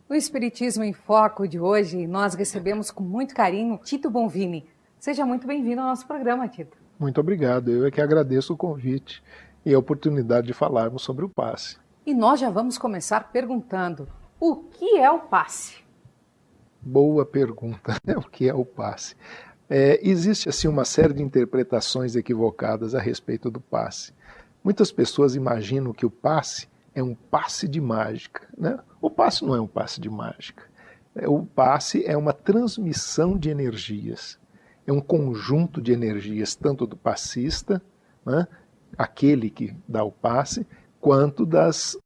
No Espiritismo em Foco de hoje, nós recebemos com muito carinho Tito Bonvini. Seja muito bem-vindo ao nosso programa, Tito. Muito obrigado. Eu é que agradeço o convite e a oportunidade de falarmos sobre o passe. E nós já vamos começar perguntando, o que é o passe? Boa pergunta. O que é o passe? Existe assim uma série de interpretações equivocadas a respeito do passe. Muitas pessoas imaginam que o passe é um passe de mágica, né? O passe não é um passe de mágica. O passe é uma transmissão de energias. É um conjunto de energias, tanto do passista, né, aquele que dá o passe, quanto das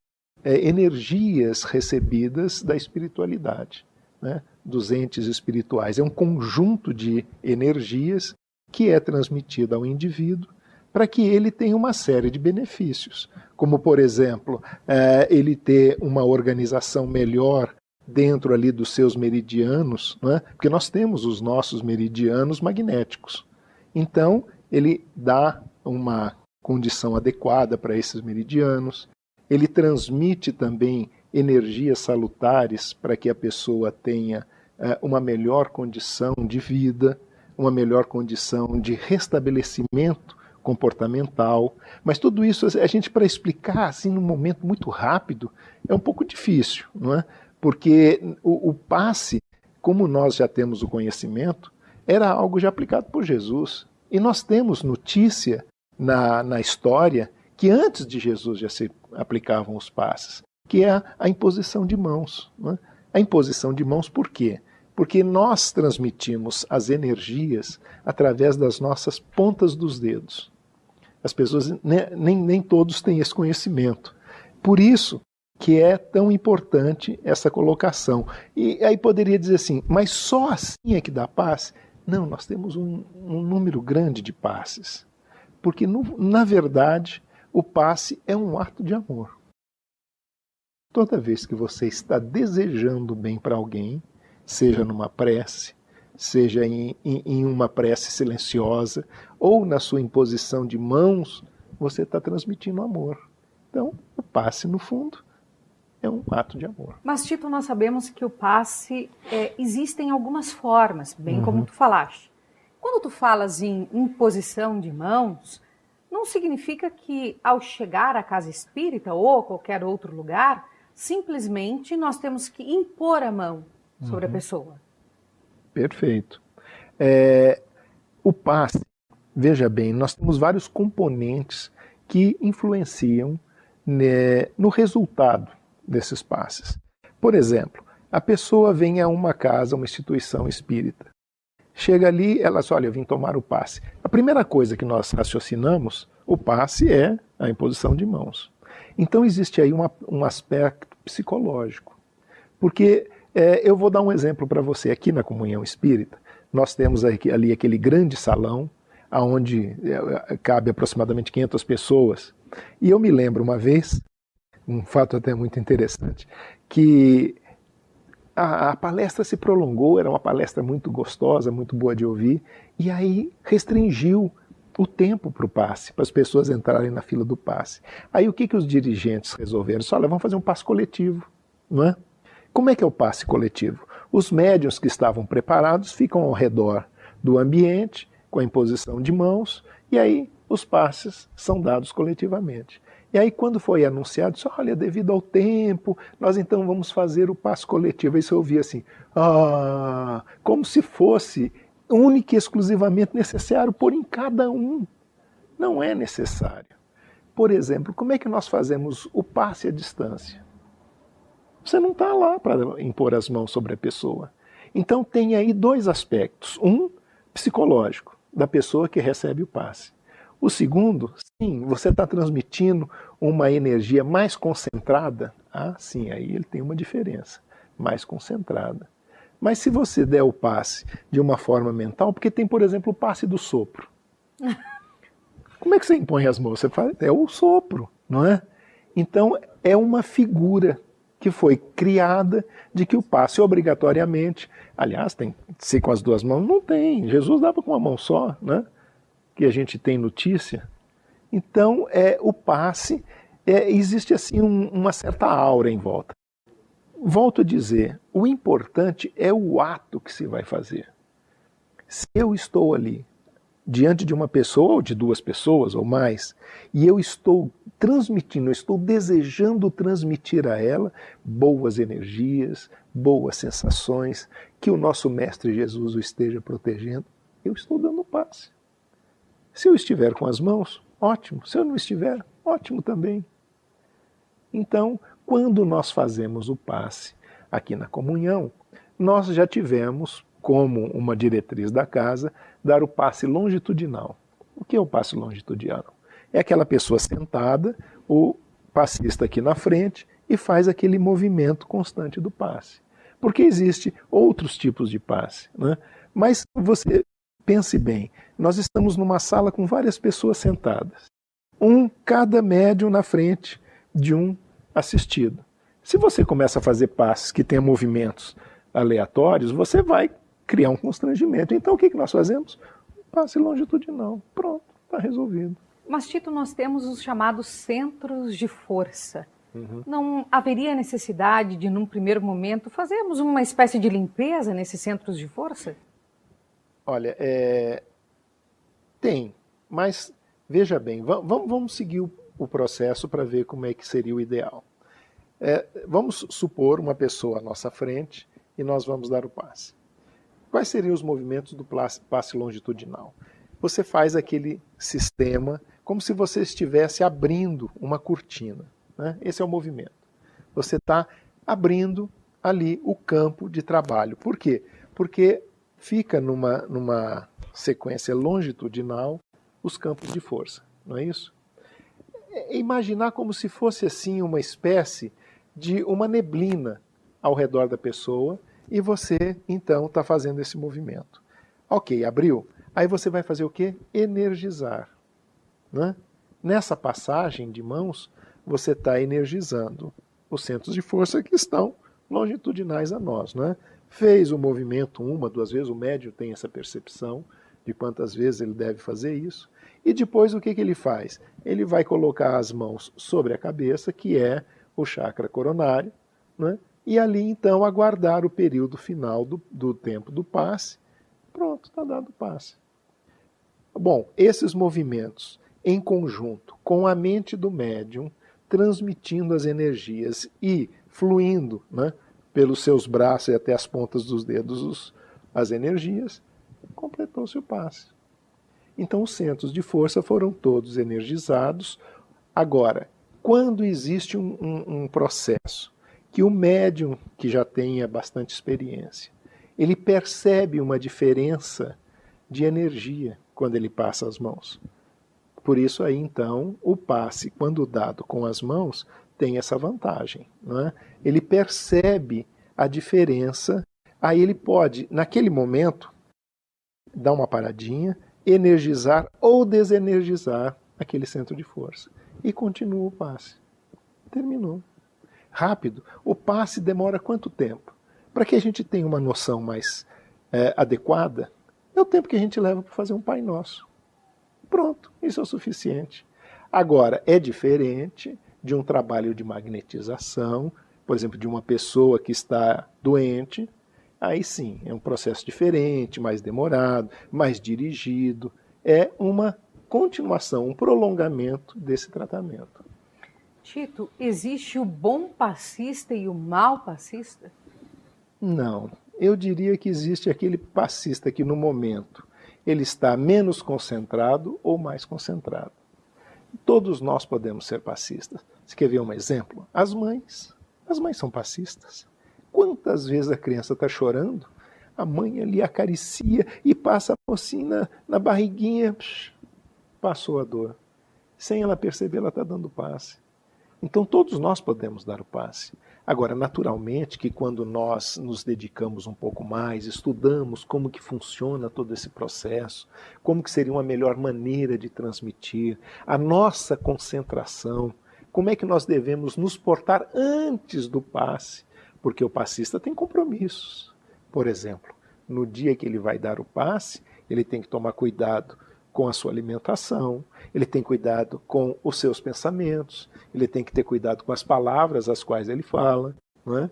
energias recebidas da espiritualidade, né, dos entes espirituais. É um conjunto de energias que é transmitido ao indivíduo para que ele tenha uma série de benefícios, como, por exemplo, ele ter uma organização melhor dentro ali dos seus meridianos, né? Porque nós temos os nossos meridianos magnéticos. Então, ele dá uma condição adequada para esses meridianos, ele transmite também energias salutares para que a pessoa tenha uma melhor condição de vida, uma melhor condição de restabelecimento comportamental, mas tudo isso a gente, para explicar assim num momento muito rápido, é um pouco difícil, não é? Porque o passe, como nós já temos o conhecimento, era algo já aplicado por Jesus. E nós temos notícia na história que antes de Jesus já se aplicavam os passes, que é a imposição de mãos. Né? A imposição de mãos por quê? Porque nós transmitimos as energias através das nossas pontas dos dedos. As pessoas, nem todos têm esse conhecimento. Por isso que é tão importante essa colocação. E aí poderia dizer assim, mas só assim é que dá passe? Não, nós temos um número grande de passes. Porque, na verdade, o passe é um ato de amor. Toda vez que você está desejando bem para alguém, seja numa prece, seja em uma prece silenciosa, ou na sua imposição de mãos, você está transmitindo amor. Então, o passe, no fundo, é um ato de amor. Mas, Tito, nós sabemos que o passe existem algumas formas, bem como tu falaste. Quando tu falas em imposição de mãos, não significa que ao chegar à casa espírita ou a qualquer outro lugar, simplesmente nós temos que impor a mão sobre a pessoa. Perfeito. O passe, veja bem, nós temos vários componentes que influenciam no resultado desses passes. Por exemplo, a pessoa vem a uma casa, uma instituição espírita. Chega ali, ela diz, olha, eu vim tomar o passe. A primeira coisa que nós raciocinamos, o passe é a imposição de mãos. Então existe aí um aspecto psicológico. Porque eu vou dar um exemplo para você. Aqui na Comunhão Espírita, nós temos ali aquele grande salão, onde cabe aproximadamente 500 pessoas. E eu me lembro uma vez, um fato até muito interessante, que a palestra se prolongou, era uma palestra muito gostosa, muito boa de ouvir, e aí restringiu o tempo para o passe, para as pessoas entrarem na fila do passe. Aí o que os dirigentes resolveram? Olha, vamos fazer um passe coletivo, não é? Como é que é o passe coletivo? Os médiuns que estavam preparados ficam ao redor do ambiente, com a imposição de mãos, e aí os passes são dados coletivamente. E aí quando foi anunciado, disse, olha, devido ao tempo, nós então vamos fazer o passe coletivo. Aí você ouvia assim, como se fosse único e exclusivamente necessário pôr em cada um. Não é necessário. Por exemplo, como é que nós fazemos o passe à distância? Você não está lá para impor as mãos sobre a pessoa. Então tem aí dois aspectos. Um, psicológico, da pessoa que recebe o passe. O segundo, sim, você está transmitindo uma energia mais concentrada. Sim, aí ele tem uma diferença, mais concentrada. Mas se você der o passe de uma forma mental, porque tem, por exemplo, o passe do sopro. Como é que você impõe as mãos? Você faz, é o sopro, não é? Então, é uma figura que foi criada de que o passe obrigatoriamente, aliás, tem que ser com as duas mãos, não tem, Jesus dava com uma mão só, né? Que a gente tem notícia. Então, o passe, existe assim uma certa aura em volta. Volto a dizer, o importante é o ato que se vai fazer. Se eu estou ali, diante de uma pessoa, ou de duas pessoas, ou mais, e eu estou transmitindo, eu estou desejando transmitir a ela boas energias, boas sensações, que o nosso Mestre Jesus o esteja protegendo, eu estou dando passe. Se eu estiver com as mãos, ótimo. Se eu não estiver, ótimo também. Então, quando nós fazemos o passe aqui na comunhão, nós já tivemos, como uma diretriz da casa, dar o passe longitudinal. O que é o passe longitudinal? É aquela pessoa sentada, o passista aqui na frente, e faz aquele movimento constante do passe. Porque existe outros tipos de passe, né? Mas você pense bem, nós estamos numa sala com várias pessoas sentadas. Cada médium na frente de um assistido. Se você começa a fazer passes que tenham movimentos aleatórios, você vai criar um constrangimento. Então o que nós fazemos? Passe longitudinal. Pronto, está resolvido. Mas, Tito, nós temos os chamados centros de força. Não haveria necessidade de, num primeiro momento, fazermos uma espécie de limpeza nesses centros de força? Olha, tem, mas veja bem, vamos seguir o processo para ver como é que seria o ideal. Vamos supor uma pessoa à nossa frente e nós vamos dar o passe. Quais seriam os movimentos do passe longitudinal? Você faz aquele sistema como se você estivesse abrindo uma cortina, né? Esse é o movimento. Você está abrindo ali o campo de trabalho. Por quê? Porque fica numa sequência longitudinal os campos de força, não é isso? Imaginar como se fosse assim uma espécie de uma neblina ao redor da pessoa e você então está fazendo esse movimento. Ok, abriu. Aí você vai fazer o quê? Energizar, né? Nessa passagem de mãos, você está energizando os centros de força que estão longitudinais a nós, né? Fez o movimento uma, duas vezes, o médium tem essa percepção de quantas vezes ele deve fazer isso. E depois o que ele faz? Ele vai colocar as mãos sobre a cabeça, que é o chakra coronário, né? E ali então aguardar o período final do tempo do passe. Pronto, está dado o passe. Bom, esses movimentos em conjunto com a mente do médium, transmitindo as energias e fluindo, né, pelos seus braços e até as pontas dos dedos as energias, completou-se o passe. Então os centros de força foram todos energizados. Agora, quando existe um processo que o médium, que já tenha bastante experiência, ele percebe uma diferença de energia quando ele passa as mãos. Por isso aí então o passe, quando dado com as mãos, tem essa vantagem, não é? Ele percebe a diferença, aí ele pode, naquele momento, dar uma paradinha, energizar ou desenergizar aquele centro de força. E continua o passe. Terminou. Rápido. O passe demora quanto tempo? Para que a gente tenha uma noção mais adequada, é o tempo que a gente leva para fazer um Pai Nosso. Pronto, isso é o suficiente. Agora, é diferente de um trabalho de magnetização, por exemplo, de uma pessoa que está doente. Aí sim, é um processo diferente, mais demorado, mais dirigido. É uma continuação, um prolongamento desse tratamento. Tito, existe o bom passista e o mau passista? Não, eu diria que existe aquele passista que no momento ele está menos concentrado ou mais concentrado. Todos nós podemos ser passistas. Você quer ver um exemplo? As mães são passistas. Quantas vezes a criança está chorando, a mãe ali acaricia e passa a mocinha na barriguinha, passou a dor. Sem ela perceber, ela está dando passe. Então todos nós podemos dar o passe. Agora, naturalmente que quando nós nos dedicamos um pouco mais, estudamos como que funciona todo esse processo, como que seria uma melhor maneira de transmitir, a nossa concentração como é que nós devemos nos portar antes do passe, porque o passista tem compromissos. Por exemplo, no dia que ele vai dar o passe, ele tem que tomar cuidado com a sua alimentação, ele tem cuidado com os seus pensamentos, ele tem que ter cuidado com as palavras as quais ele fala, não é?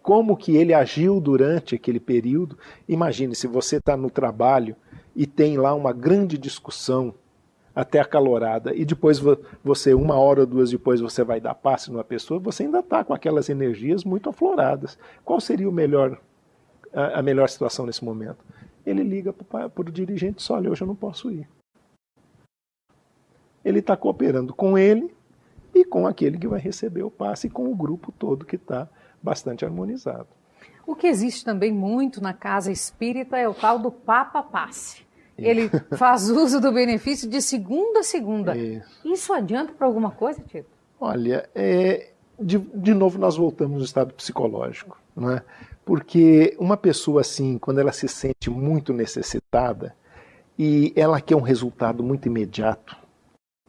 Como que ele agiu durante aquele período. Imagine se você está no trabalho e tem lá uma grande discussão até acalorada, e depois você, 1 hora ou 2 depois, você vai dar passe numa pessoa, você ainda está com aquelas energias muito afloradas. Qual seria a melhor situação nesse momento? Ele liga para o dirigente e diz: olha, hoje eu não posso ir. Ele está cooperando com ele e com aquele que vai receber o passe, e com o grupo todo que está bastante harmonizado. O que existe também muito na casa espírita é o tal do Papa Passe. Ele faz uso do benefício de segunda a segunda. Isso adianta para alguma coisa, Tito? Olha, de novo nós voltamos no estado psicológico, não é? Porque uma pessoa assim, quando ela se sente muito necessitada e ela quer um resultado muito imediato,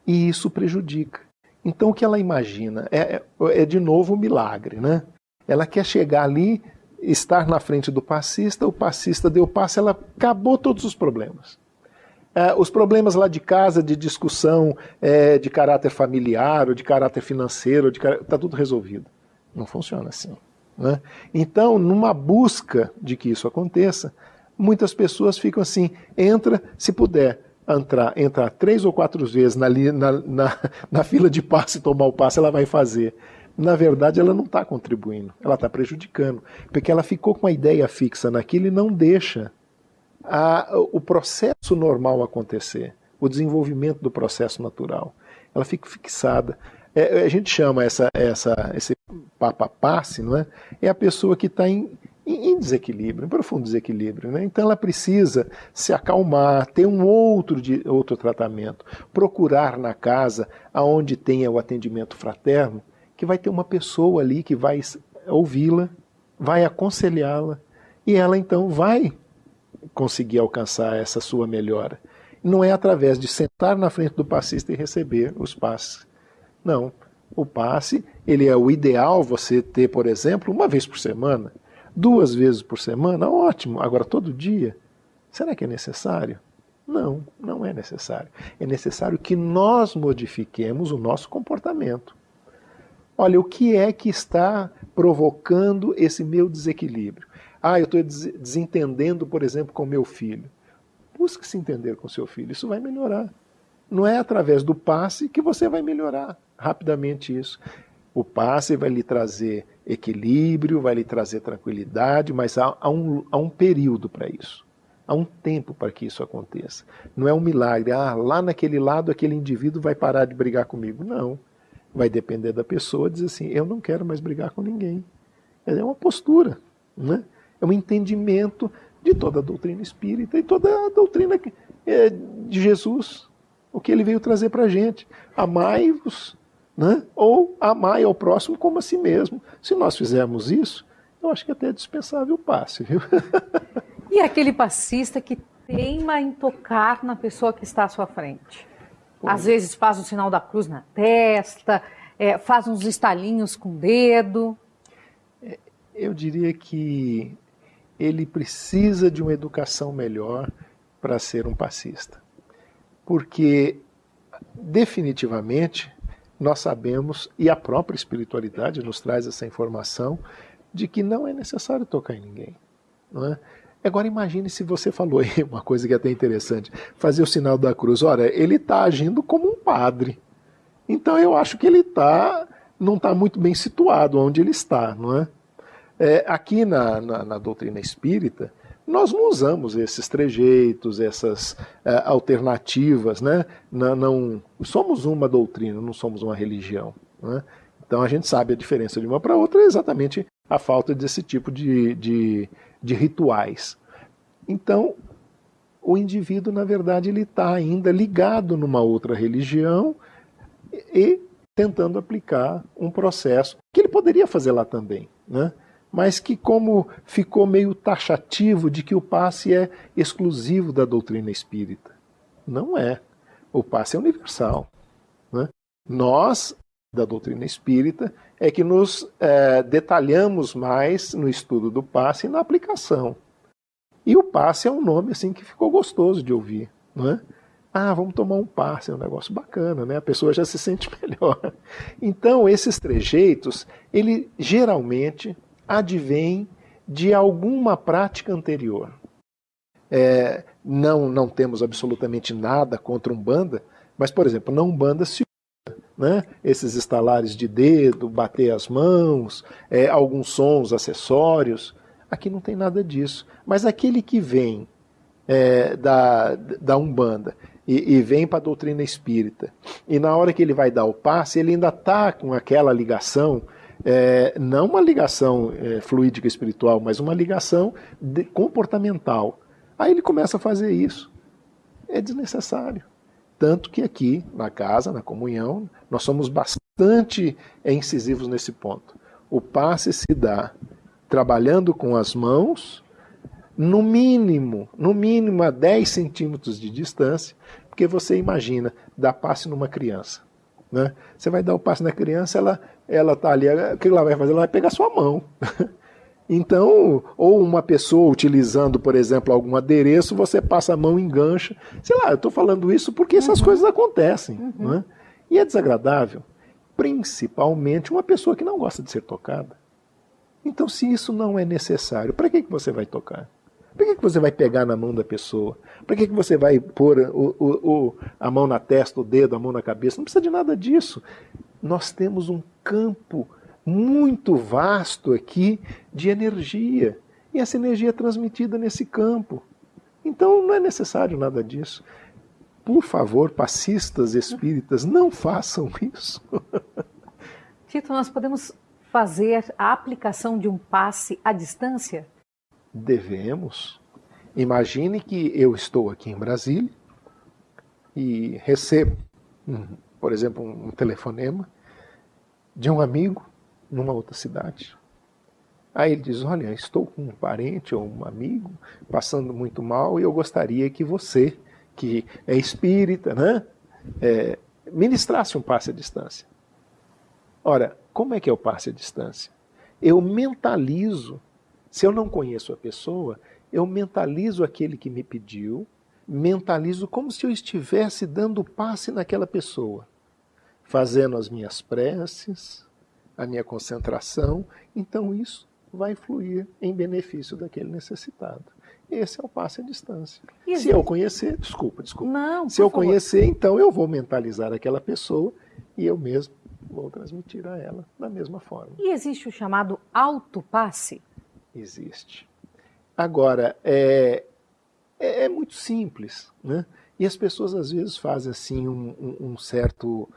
e isso prejudica. Então o que ela imagina é de novo um milagre, né? Ela quer chegar ali, estar na frente do passista, o passista deu passe, ela acabou todos os problemas. Os problemas lá de casa, de discussão, de caráter familiar, ou de caráter financeiro, está tudo resolvido. Não funciona assim, né? Então, numa busca de que isso aconteça, muitas pessoas ficam assim: se puder entrar 3 ou 4 vezes na fila de passe e tomar o passe, ela vai fazer. Na verdade, ela não está contribuindo, ela está prejudicando, porque ela ficou com a ideia fixa naquilo e não deixa o processo normal acontecer, o desenvolvimento do processo natural. Ela fica fixada. A gente chama esse Papa Passe, não é? É a pessoa que está em desequilíbrio, em profundo desequilíbrio, né? Então ela precisa se acalmar, ter um outro tratamento, procurar na casa, aonde tenha o atendimento fraterno, que vai ter uma pessoa ali que vai ouvi-la, vai aconselhá-la, e ela então vai conseguir alcançar essa sua melhora. Não é através de sentar na frente do passista e receber os passes. Não. O passe, ele é o ideal você ter, por exemplo, 1 vez por semana, 2 vezes por semana, ótimo. Agora, todo dia, será que é necessário? Não, não é necessário. É necessário que nós modifiquemos o nosso comportamento. Olha, o que é que está provocando esse meu desequilíbrio? Eu estou desentendendo, por exemplo, com meu filho. Busque se entender com seu filho, isso vai melhorar. Não é através do passe que você vai melhorar rapidamente isso. O passe vai lhe trazer equilíbrio, vai lhe trazer tranquilidade, mas há um período para isso. Há um tempo para que isso aconteça. Não é um milagre. Lá naquele lado aquele indivíduo vai parar de brigar comigo. Não. Vai depender da pessoa dizer assim: eu não quero mais brigar com ninguém. É uma postura, né? É um entendimento de toda a doutrina espírita e toda a doutrina de Jesus. O que ele veio trazer para a gente. Amai-vos, né? Ou amai ao próximo como a si mesmo. Se nós fizermos isso, eu acho que até é dispensável o passe, viu? E aquele passista que teima em tocar na pessoa que está à sua frente? Às vezes faz o sinal da cruz na testa, faz uns estalinhos com o dedo. Eu diria que ele precisa de uma educação melhor para ser um passista. Porque, definitivamente, nós sabemos, e a própria espiritualidade nos traz essa informação, de que não é necessário tocar em ninguém. Não é? Agora imagine se você falou aí uma coisa que é até interessante, fazer o sinal da cruz. Ora, ele está agindo como um padre. Então eu acho que ele não está muito bem situado onde ele está, não é? Aqui na doutrina espírita, nós não usamos esses trejeitos, essas alternativas, né? Não somos uma doutrina, não somos uma religião, né? Então a gente sabe a diferença de uma para outra, é exatamente a falta desse tipo de rituais. Então, o indivíduo, na verdade, ele está ainda ligado numa outra religião e tentando aplicar um processo que ele poderia fazer lá também, né? Mas que, como ficou meio taxativo de que o passe é exclusivo da doutrina espírita. Não é. O passe é universal, né? Nós da doutrina espírita é que nos detalhamos mais no estudo do passe e na aplicação. E o passe é um nome assim que ficou gostoso de ouvir, não é? Ah, vamos tomar um passe, é um negócio bacana, né? A pessoa já se sente melhor. Então, esses trejeitos, ele geralmente advém de alguma prática anterior. Não temos absolutamente nada contra Umbanda, mas, por exemplo, na Umbanda se usa, né, esses estalares de dedo, bater as mãos, alguns sons, acessórios. Aqui não tem nada disso. Mas aquele que vem da Umbanda e vem para a doutrina espírita, e na hora que ele vai dar o passe, ele ainda está com aquela ligação, não uma ligação fluídica espiritual, mas uma ligação comportamental. Aí ele começa a fazer isso. É desnecessário. Tanto que aqui, na casa, na comunhão, nós somos bastante incisivos nesse ponto. O passe se dá trabalhando com as mãos, no mínimo a 10 centímetros de distância, porque você imagina, dar passe numa criança. Né? Você vai dar o passe na criança, ela está ali, o que ela vai fazer? Ela vai pegar sua mão. Então, ou uma pessoa utilizando, por exemplo, algum adereço, você passa a mão e engancha. Sei lá, eu estou falando isso porque essas coisas acontecem. Né? E é desagradável, principalmente uma pessoa que não gosta de ser tocada. Então, se isso não é necessário, para que você vai tocar? Para que você vai pegar na mão da pessoa? Para que você vai pôr a mão na testa, o dedo, a mão na cabeça? Não precisa de nada disso. Nós temos um campo muito vasto aqui de energia. E essa energia é transmitida nesse campo. Então não é necessário nada disso. Por favor, passistas espíritas, não façam isso. Tito, nós podemos fazer a aplicação de um passe à distância? Devemos. Imagine que eu estou aqui em Brasília e recebo, por exemplo, um telefonema de um amigo numa outra cidade. Aí ele diz, olha, estou com um parente ou um amigo passando muito mal e eu gostaria que você, que é espírita, né, ministrasse um passe à distância. Ora, como é que é o passe à distância? Eu mentalizo, se eu não conheço a pessoa, eu mentalizo aquele que me pediu, mentalizo como se eu estivesse dando passe naquela pessoa, fazendo as minhas preces, a minha concentração, então isso vai fluir em benefício daquele necessitado. Esse é o passe à distância. Se eu conhecer, desculpa. Não, se eu conhecer, então eu vou mentalizar aquela pessoa e eu mesmo vou transmitir a ela da mesma forma. E existe o chamado autopasse? Existe. Agora, é muito simples, né? E as pessoas às vezes fazem assim um certo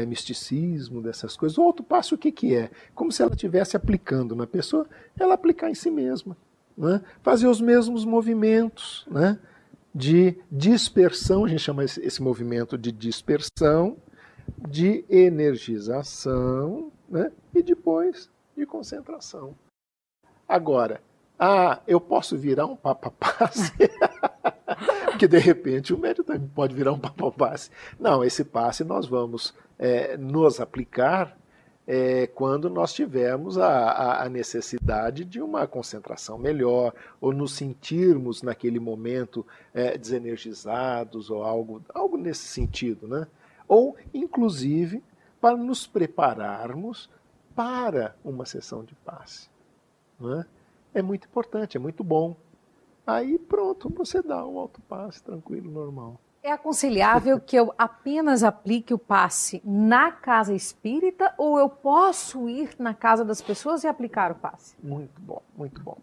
misticismo dessas coisas. O autopasse o que é? Como se ela estivesse aplicando na pessoa, ela aplicar em si mesma. Né? Fazer os mesmos movimentos, né? De dispersão, a gente chama esse movimento de dispersão, de energização, né? E depois de concentração. Agora, eu posso virar um papapasse? Porque de repente o médium também pode virar um papapasse. Não, esse passe nós vamos nos aplicar quando nós tivermos a necessidade de uma concentração melhor, ou nos sentirmos naquele momento desenergizados, ou algo nesse sentido, né? Ou, inclusive, para nos prepararmos para uma sessão de passe. Não é? É muito importante, é muito bom. Aí pronto, você dá um autopasse tranquilo, normal. É aconselhável que eu apenas aplique o passe na casa espírita ou eu posso ir na casa das pessoas e aplicar o passe? Muito bom, muito bom.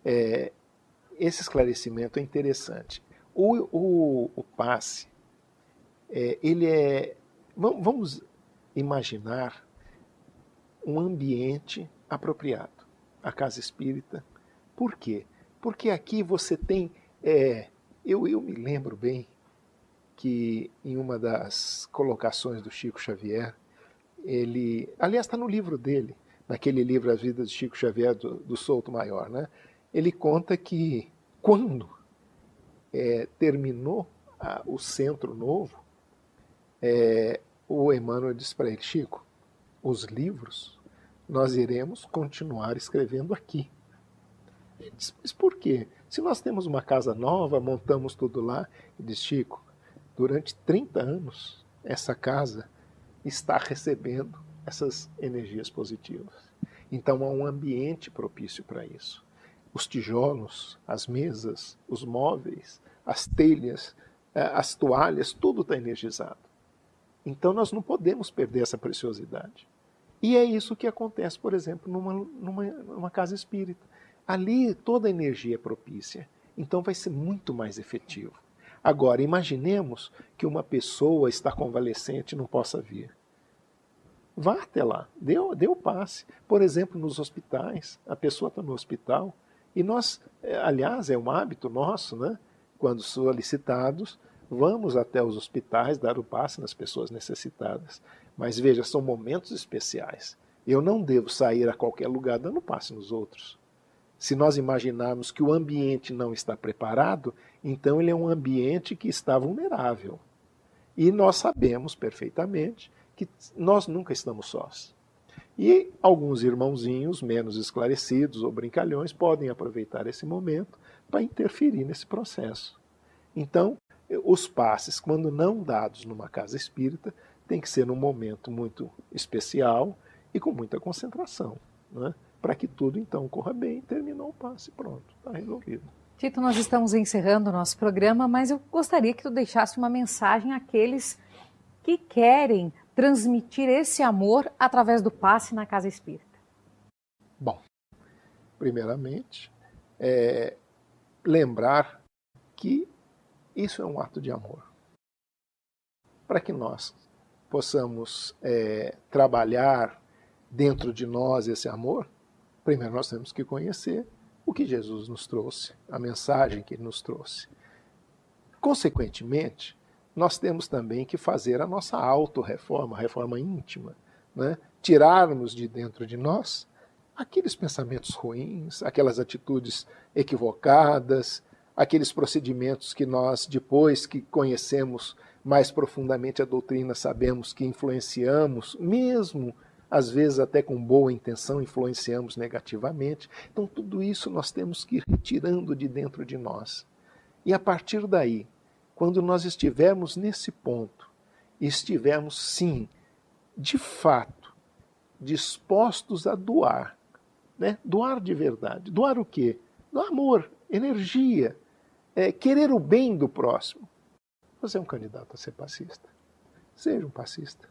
Esse esclarecimento é interessante. O passe, ele é... Vamos imaginar um ambiente apropriado. A casa espírita. Por quê? Porque aqui você tem... eu me lembro bem que em uma das colocações do Chico Xavier, ele... Aliás, está no livro dele, naquele livro As Vidas de Chico Xavier, do Souto Maior, né? Ele conta que quando terminou o Centro Novo, o Emmanuel disse para ele, Chico, os livros, nós iremos continuar escrevendo aqui. Mas por quê? Se nós temos uma casa nova, montamos tudo lá, e diz, Chico, durante 30 anos, essa casa está recebendo essas energias positivas. Então há um ambiente propício para isso. Os tijolos, as mesas, os móveis, as telhas, as toalhas, tudo está energizado. Então nós não podemos perder essa preciosidade. E é isso que acontece, por exemplo, numa casa espírita. Ali toda a energia é propícia, então vai ser muito mais efetivo. Agora, imaginemos que uma pessoa está convalescente e não possa vir. Vá até lá, dê o passe. Por exemplo, nos hospitais, a pessoa está no hospital e nós, aliás, é um hábito nosso, né? Quando solicitados, vamos até os hospitais dar o passe nas pessoas necessitadas. Mas veja, são momentos especiais. Eu não devo sair a qualquer lugar dando passe nos outros. Se nós imaginarmos que o ambiente não está preparado, então ele é um ambiente que está vulnerável. E nós sabemos perfeitamente que nós nunca estamos sós. E alguns irmãozinhos menos esclarecidos ou brincalhões podem aproveitar esse momento para interferir nesse processo. Então, os passes, quando não dados numa casa espírita, tem que ser num momento muito especial e com muita concentração, né? Para que tudo então corra bem, terminou o passe, pronto, está resolvido. Tito, nós estamos encerrando o nosso programa, mas eu gostaria que tu deixasse uma mensagem àqueles que querem transmitir esse amor através do passe na casa espírita. Bom, primeiramente, lembrar que isso é um ato de amor. Para que nós possamos trabalhar dentro de nós esse amor, primeiro nós temos que conhecer o que Jesus nos trouxe, a mensagem que Ele nos trouxe. Consequentemente, nós temos também que fazer a nossa autorreforma, a reforma íntima, né? Tirarmos de dentro de nós aqueles pensamentos ruins, aquelas atitudes equivocadas, aqueles procedimentos que nós, depois que conhecemos mais profundamente a doutrina, sabemos que influenciamos, mesmo às vezes até com boa intenção, influenciamos negativamente. Então tudo isso nós temos que ir retirando de dentro de nós. E a partir daí, quando nós estivermos nesse ponto, e estivermos sim, de fato, dispostos a doar, né? Doar de verdade. Doar o quê? Doar amor, energia, querer o bem do próximo. Você é um candidato a ser passista. Seja um passista.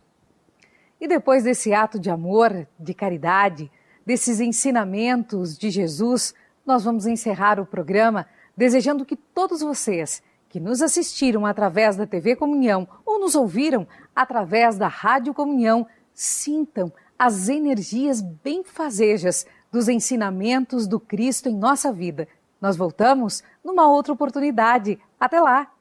E depois desse ato de amor, de caridade, desses ensinamentos de Jesus, nós vamos encerrar o programa desejando que todos vocês que nos assistiram através da TV Comunhão ou nos ouviram através da Rádio Comunhão sintam as energias benfazejas dos ensinamentos do Cristo em nossa vida. Nós voltamos numa outra oportunidade. Até lá!